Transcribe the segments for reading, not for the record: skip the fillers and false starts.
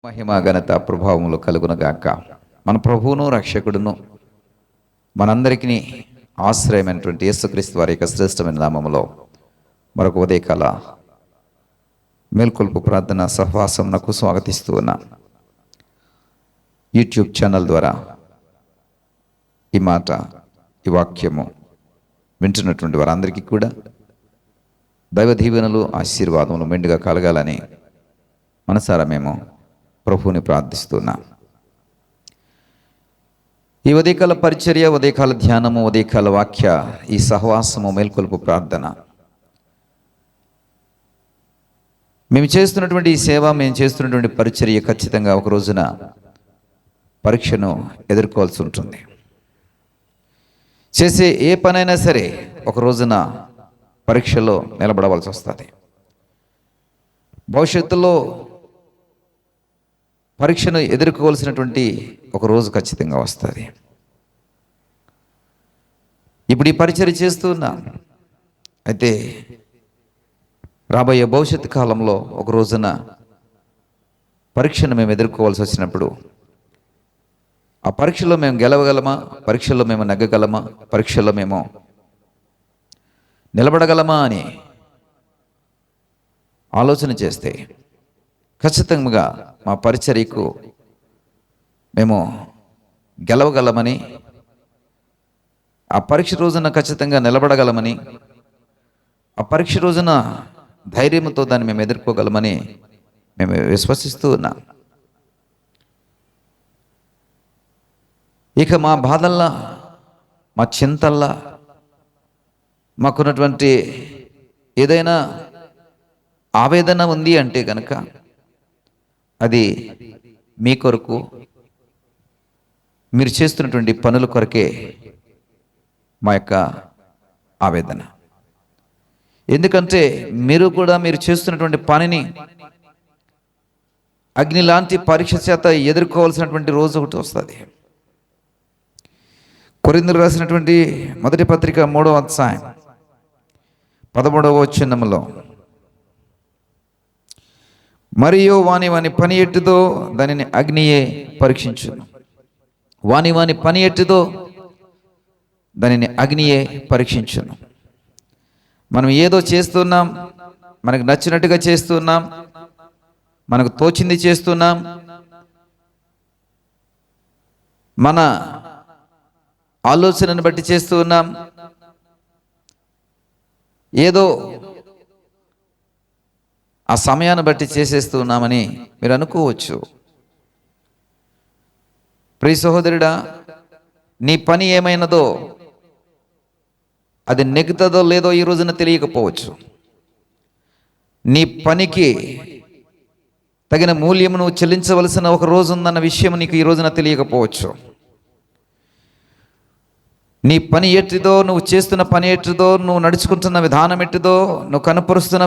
మహిమ ఘనత ప్రభావములు కలుగునగాక. మన ప్రభువును రక్షకుడును మనందరికీ ఆశ్రయమైనటువంటి యేసుక్రీస్తు వారి యొక్క శ్రేష్టమైన నామములో మరొక ఉదయకాల మేల్కొల్పు ప్రార్థన సహవాసం నాకు స్వాగతిస్తూ ఉన్నా. యూట్యూబ్ ఛానల్ ద్వారా ఈ మాట, ఈ వాక్యము వింటున్నటువంటి వారందరికీ కూడా దైవ దీవెనలు, ఆశీర్వాదములు మెండుగా కలగాలని మనసారా మేము ప్రభువుని ప్రార్థిస్తున్నాం. ఈ ఉదయకాల పరిచర్య, ఉదయకాల ధ్యానము, ఉదయకాల వాక్య, ఈ సహవాసము, మేల్కొల్పు ప్రార్థన, మేము చేస్తున్నటువంటి ఈ సేవ, మేము చేస్తున్నటువంటి పరిచర్య ఖచ్చితంగా ఒక రోజున పరీక్షను ఎదుర్కోవాల్సి ఉంటుంది. చేసే ఏ పనైనా సరే ఒక రోజున పరీక్షలో నిలబడవలసి వస్తుంది. భవిష్యత్తులో పరీక్షను ఎదుర్కోవాల్సినటువంటి ఒక రోజు ఖచ్చితంగా వస్తుంది. ఇప్పుడు ఈ పరిచర్య చేస్తూ ఉన్నాం. అయితే రాబోయే భవిష్యత్తు కాలంలో ఒక రోజున పరీక్షను మేము ఎదుర్కోవాల్సి వచ్చినప్పుడు ఆ పరీక్షలో మేము గెలవగలమా, పరీక్షలో మేము నెగ్గగలమా, పరీక్షలో మేము నిలబడగలమా అని ఆలోచన చేస్తే ఖచ్చితంగా మా పరిచర్యకు మేము గెలవగలమని, ఆ పరీక్ష రోజున ఖచ్చితంగా నిలబడగలమని, ఆ పరీక్ష రోజున ధైర్యంతో దాన్ని మేము ఎదుర్కోగలమని మేము విశ్వసిస్తూ ఉన్నాం. ఇక మా బాధల్లా, మా చింతల్లా, మాకున్నటువంటి ఏదైనా ఆవేదన ఉంది అంటే కనుక అది మీ కొరకు, మీరు చేస్తున్నటువంటి పనుల కొరకే మా యొక్క ఆవేదన. ఎందుకంటే మీరు చేస్తున్నటువంటి పనిని అగ్ని లాంటి పరీక్ష చేత ఎదుర్కోవాల్సినటువంటి రోజు ఒకటి వస్తుంది. కొరింథీయులకు రాసినటువంటి మొదటి పత్రిక 3వ అధ్యాయం 13వ వచనములో, మరియు వాని పని ఎట్టుదో దానిని అగ్నియే పరీక్షించును. వాని పని ఎట్టుదో దానిని అగ్నియే పరీక్షించును. మనం ఏదో చేస్తున్నాం, మనకు నచ్చినట్టుగా చేస్తున్నాం, మనకు తోచింది చేస్తున్నాం, మన ఆలోచనను బట్టి చేస్తూ ఉన్నాం, ఏదో ఆ సమయాన్ని బట్టి చేసేస్తూ ఉన్నామని మీరు అనుకోవచ్చు. ప్రియ సహోదరుడా, నీ పని ఏమైనదో అది నెగ్గుతుందో లేదో ఈ రోజున తెలియకపోవచ్చు. నీ పనికి తగిన మూల్యమును చెల్లించవలసిన ఒక రోజు ఉందన్న విషయం నీకు ఈ రోజున తెలియకపోవచ్చు. నీ పని ఎట్టిదో, నువ్వు చేస్తున్న పని ఎట్టిదో, నువ్వు నడుచుకుంటున్న విధానం ఎట్టిదో, నువ్వు కనపరుస్తున్న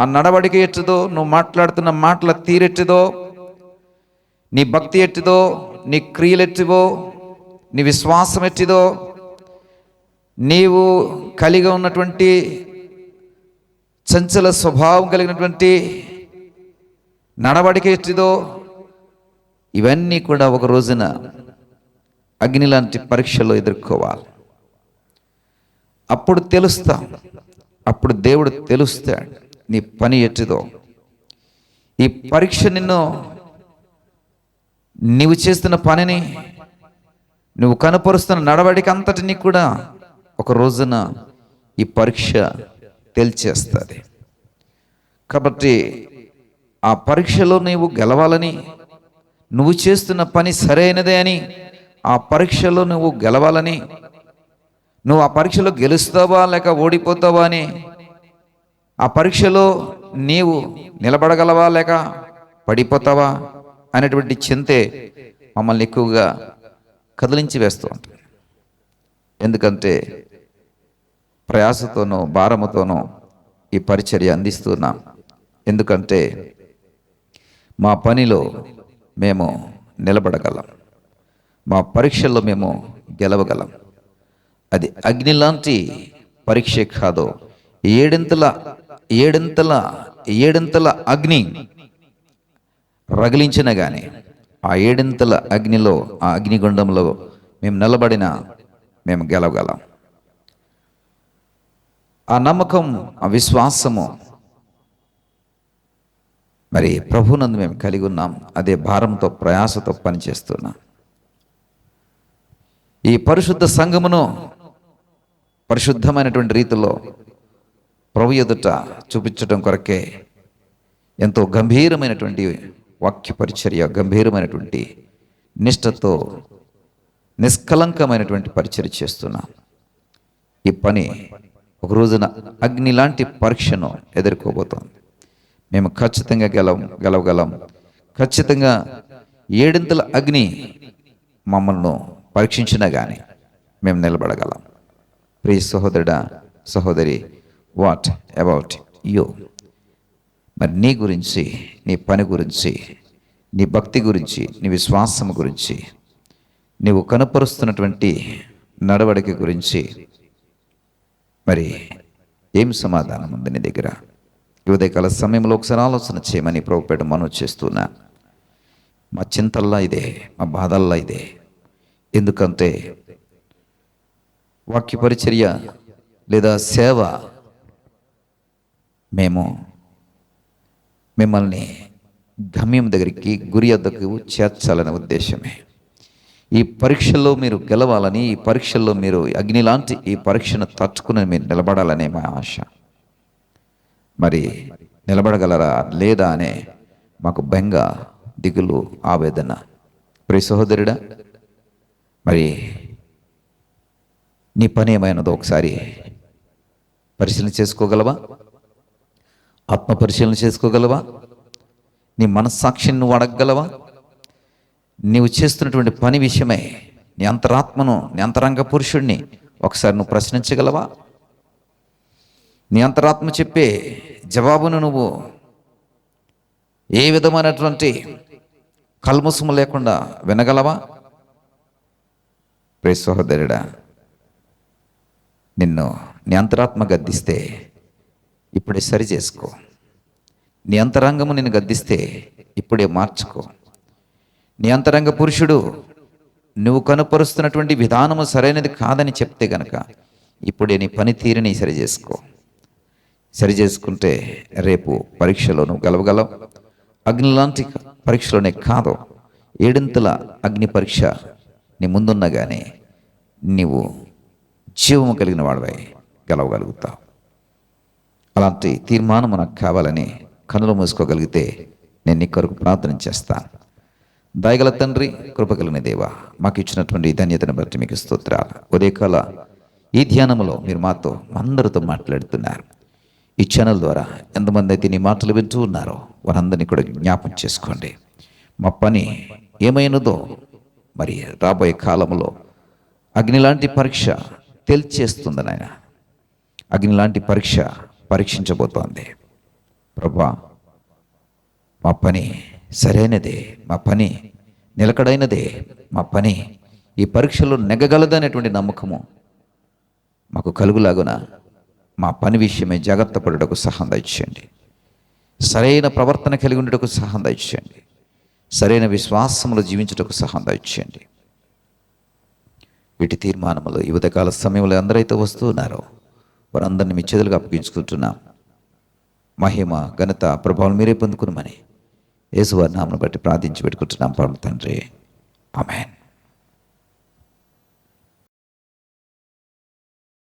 ఆ నడవడిక ఎట్టిదో, నువ్వు మాట్లాడుతున్న మాటల తీరెట్టిదో, నీ భక్తి ఎట్టిదో, నీ క్రియలు ఎట్టివో, నీ విశ్వాసం ఎట్టిదో, నీవు కలిగి ఉన్నటువంటి చంచల స్వభావం కలిగినటువంటి నడవడిక ఎట్టిదో, ఇవన్నీ కూడా ఒక రోజున అగ్ని లాంటి పరీక్షలో ఎదుర్కోవాలి. అప్పుడు తెలుస్తాం, అప్పుడు దేవుడు తెలుస్తాడు నీ పని ఎట్టిదో. ఈ పరీక్ష నీవు చేస్తున్న పనిని, నువ్వు కనపరుస్తున్న నడవడిక అంతటినీ కూడా ఒక రోజున ఈ పరీక్ష తేల్చేస్తుంది. కాబట్టి ఆ పరీక్షలో నీవు గెలవాలని, నువ్వు చేస్తున్న పని సరైనదే అని, ఆ పరీక్షలో నువ్వు గెలవాలని, నువ్వు ఆ పరీక్షలో గెలుస్తావా లేక ఓడిపోతావా అని, ఆ పరీక్షలో నీవు నిలబడగలవా లేక పడిపోతావా అనేటువంటి చింతే మమ్మల్ని ఎక్కువగా కదిలించి వేస్తూ ఉంటుంది. ఎందుకంటే ప్రయాసతోనూ భారముతోనూ ఈ పరిచర్య అందిస్తున్నాం. ఎందుకంటే మా పనిలో మేము నిలబడగలం, మా పరీక్షల్లో మేము గెలవగలం. అది అగ్ని లాంటి పరీక్ష కాదు, ఏడింతల అగ్ని రగిలించినా కానీ ఆ ఏడింతల అగ్నిలో, ఆ అగ్నిగుండంలో మేము నిలబడినా మేము గెలవగలం. ఆ నమ్మకం, ఆ విశ్వాసము మరి ప్రభునందు మేము కలిగి ఉన్నాం. అదే భారంతో, ప్రయాసతో పనిచేస్తున్నాం. ఈ పరిశుద్ధ సంఘమును పరిశుద్ధమైనటువంటి రీతిలో ప్రభు ఎదుట చూపించడం కొరకే ఎంతో గంభీరమైనటువంటి వాక్య పరిచర్య, గంభీరమైనటువంటి నిష్ఠతో నిష్కలంకమైనటువంటి పరిచర్య చేస్తున్నాం. ఈ పని ఒక రోజున అగ్ని లాంటి పరీక్షను ఎదుర్కోబోతోంది. మేము ఖచ్చితంగా గెలవగలం. ఖచ్చితంగా ఏడింతల అగ్ని మమ్మల్ని పరీక్షించినా కానీ మేము నిలబడగలం. ప్రియ సహోదరుడా, సహోదరి, వాట్ అబౌట్ యూ? మరి నీ గురించి, నీ పని గురించి, నీ భక్తి గురించి, నీ విశ్వాసం గురించి, నీవు కనపరుస్తున్నటువంటి నడవడిక గురించి మరి ఏం సమాధానం ఉంది నీ దగ్గర? ఈ ఉదయకాల సమయంలో ఒకసారి ఆలోచన చేయమని ప్రభుపేట మనవి చేస్తున్నా. మా చింతల్లా ఇదే, మా బాధల్లా ఇదే. ఎందుకంటే వాక్య పరిచర్య లేదా సేవ మేము మిమ్మల్ని గమ్యం దగ్గరికి, గురి వద్దకు చేర్చాలనే ఉద్దేశమే. ఈ పరీక్షల్లో మీరు గెలవాలని, ఈ పరీక్షల్లో మీరు అగ్ని లాంటి ఈ పరీక్షను తట్టుకుని మీరు నిలబడాలనే మా ఆశ. మరి నిలబడగలరా లేదా అనే మాకు బెంగ, దిగులు, ఆవేదన. ప్రియ సహోదరుడా, మరి నీ పని ఏమైనదో ఒకసారి పరిశీలన చేసుకోగలవా? ఆత్మ పరిశీలన చేసుకోగలవా? నీ మనస్సాక్షిని నువ్వు అడగగలవా? నీవు చేస్తున్నటువంటి పని విషయమై నీ అంతరాత్మను, నీ అంతరంగ పురుషుడిని ఒకసారి నువ్వు ప్రశ్నించగలవా? నీ అంతరాత్మ చెప్పే జవాబును నువ్వు ఏ విధమైనటువంటి కల్మసము లేకుండా వినగలవా? ప్రియ సహోదరుడా, నిన్ను నీ అంతరాత్మ గద్దిస్తే ఇప్పుడే సరి చేసుకో. నీ అంతరంగము నిన్ను గద్దిస్తే ఇప్పుడే మార్చుకో. నీ అంతరంగ పురుషుడు నువ్వు కనుపరుస్తున్నటువంటి విధానము సరైనది కాదని చెప్తే గనక ఇప్పుడే నీ పనితీరుని సరి చేసుకో. సరి చేసుకుంటే రేపు పరీక్షలో నువ్వు గెలవగలవు. అగ్ని లాంటి పరీక్షలోనే కాదు, ఏడింతల అగ్ని పరీక్ష నీ ముందున్నా కానీ నీవు జీవము కలిగిన వాడివై గెలవగలుగుతావు. అలాంటి తీర్మానం నాకు కావాలని కనులు మూసుకోగలిగితే నేను నీ కొరకు ప్రార్థన చేస్తాను. దయగల తండ్రి, కృపగలిగిన దేవా, మాకు ఇచ్చినటువంటి ధన్యతను బట్టి మీకు స్తోత్రాలు. ఉదయకాల ఈ ధ్యానంలో మీరు మాతో అందరితో మాట్లాడుతున్నారు. ఈ ఛానల్ ద్వారా ఎంతమంది అయితే నీ మాటలు వింటూ ఉన్నారో వారందరినీ కూడా జ్ఞాపం చేసుకోండి. మా పని ఏమైనదో మరి రాబోయే కాలంలో అగ్ని లాంటి పరీక్ష తేల్చేస్తుంది నాయన. అగ్ని లాంటి పరీక్ష పరీక్షించబోతోంది ప్రభా. మా పని సరైనదే, మా పని నిలకడైనదే, మా పని ఈ పరీక్షలో నెగ్గగలదనేటువంటి నమ్మకము మాకు కలుగులాగున మా పని విషయమై జాగ్రత్త పడుటకు సహాయం దయచేయండి. సరైన ప్రవర్తన కలిగి ఉండటకు సహాయం దయచేయండి. సరైన విశ్వాసములో జీవించుటకు సహాయం దయచేయండి. వీటి తీర్మానములు ఈ ఉదయకాల సమయంలో అందరైతే వస్తూ ఉన్నారో వారందరినీ మీ చేతులుగా అప్పగించుకుంటున్నాం. మహిమ, ఘనత, ప్రభావం మీరే పొందుకునమని యేసువారి నామమును బట్టి ప్రార్థించి పెట్టుకుంటున్నాం పరమ తండ్రి. ఆమేన్.